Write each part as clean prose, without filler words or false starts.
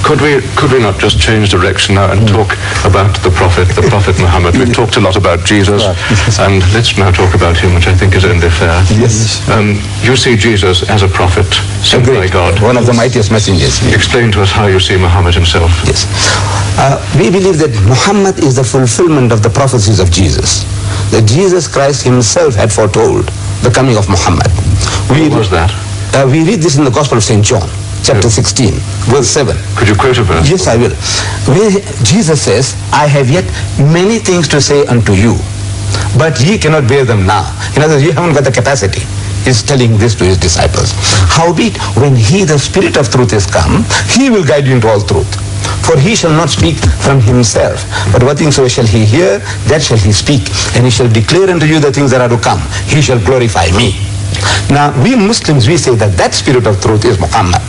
Could we not just change direction now and talk about the Prophet Muhammad? We've talked a lot about Jesus, and let's now talk about him, which I think is only fair. Yes. You see Jesus as a prophet, sent by God. One of the mightiest messengers. Explain to us how you see Muhammad himself. Yes. We believe that Muhammad is the fulfillment of the prophecies of Jesus. That Jesus Christ himself had foretold the coming of Muhammad. What was that? We read this in the Gospel of St. John, chapter 16, verse 7. Could you quote a verse? Yes, I will. Where Jesus says, I have yet many things to say unto you, but ye cannot bear them now. In other words, you haven't got the capacity. He's telling this to his disciples. Howbeit, when he, the Spirit of truth, is come, he will guide you into all truth. For he shall not speak from himself, but what things shall he hear, that shall he speak. And he shall declare unto you the things that are to come. He shall glorify me. Now, we Muslims, we say that Spirit of truth is Muhammad.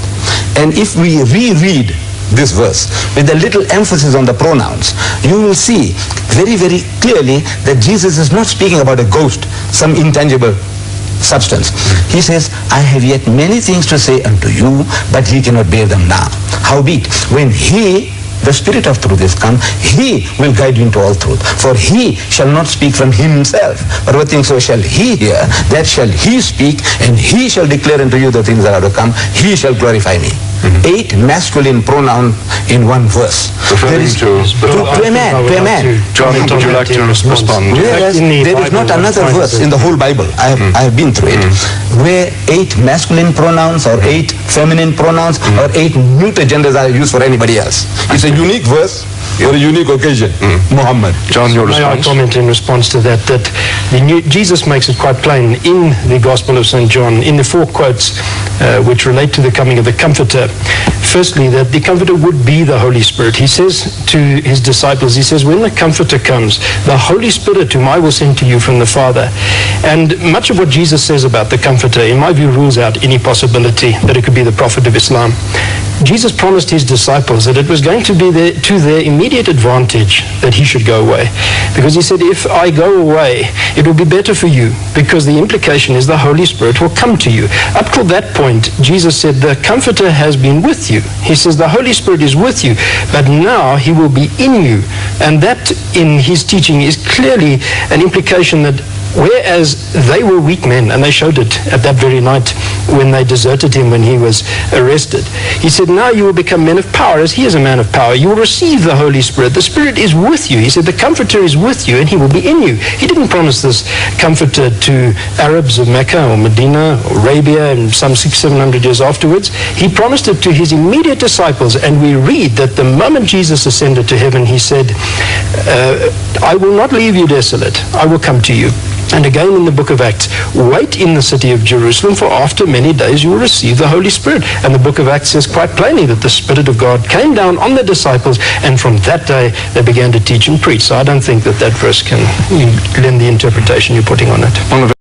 And if we reread this verse with a little emphasis on the pronouns, you will see very, very clearly that Jesus is not speaking about a ghost, some intangible substance. He says, I have yet many things to say unto you, but ye cannot bear them now. Howbeit, when he, the Spirit of truth, is come, he will guide you into all truth. For he shall not speak from himself, but what things so shall he hear, that shall he speak, and he shall declare unto you the things that are to come. He shall glorify me. 8 masculine pronouns in one verse. Referring to a man. John, would you like to respond? Whereas there is not another verse in the whole Bible, I have been through it, where 8 masculine pronouns or 8 feminine pronouns or 8 neuter genders are used for anybody else. It's a unique verse for a unique occasion. Muhammad. John, your response? May I comment in response to that, Jesus makes it quite plain in the Gospel of St. John, in the 4 quotes which relate to the coming of the Comforter. Firstly, that the Comforter would be the Holy Spirit. He says to his disciples, he says, when the Comforter comes, the Holy Spirit whom I will send to you from the Father. And much of what Jesus says about the Comforter, in my view, rules out any possibility that it could be the Prophet of Islam. Jesus promised his disciples that it was going to be to their immediate advantage that he should go away. Because he said, if I go away, it will be better for you, because the implication is the Holy Spirit will come to you. Up till that point, Jesus said, the Comforter has been with you. He says, the Holy Spirit is with you, but now he will be in you. And that, in his teaching, is clearly an implication that whereas they were weak men, and they showed it at that very night when they deserted him when he was arrested, he said, now you will become men of power as he is a man of power. You will receive the Holy Spirit. The Spirit is with you. He said the Comforter is with you and he will be in you. He didn't promise this Comforter to Arabs of Mecca or Medina or Arabia and some 600-700 years afterwards. He promised it to his immediate disciples, and we read that the moment Jesus ascended to heaven, he said, I will not leave you desolate. I will come to you. And again in the book of Acts, wait in the city of Jerusalem, for after many days you will receive the Holy Spirit. And the book of Acts says quite plainly that the Spirit of God came down on the disciples, and from that day they began to teach and preach. So I don't think that verse can lend the interpretation you're putting on it.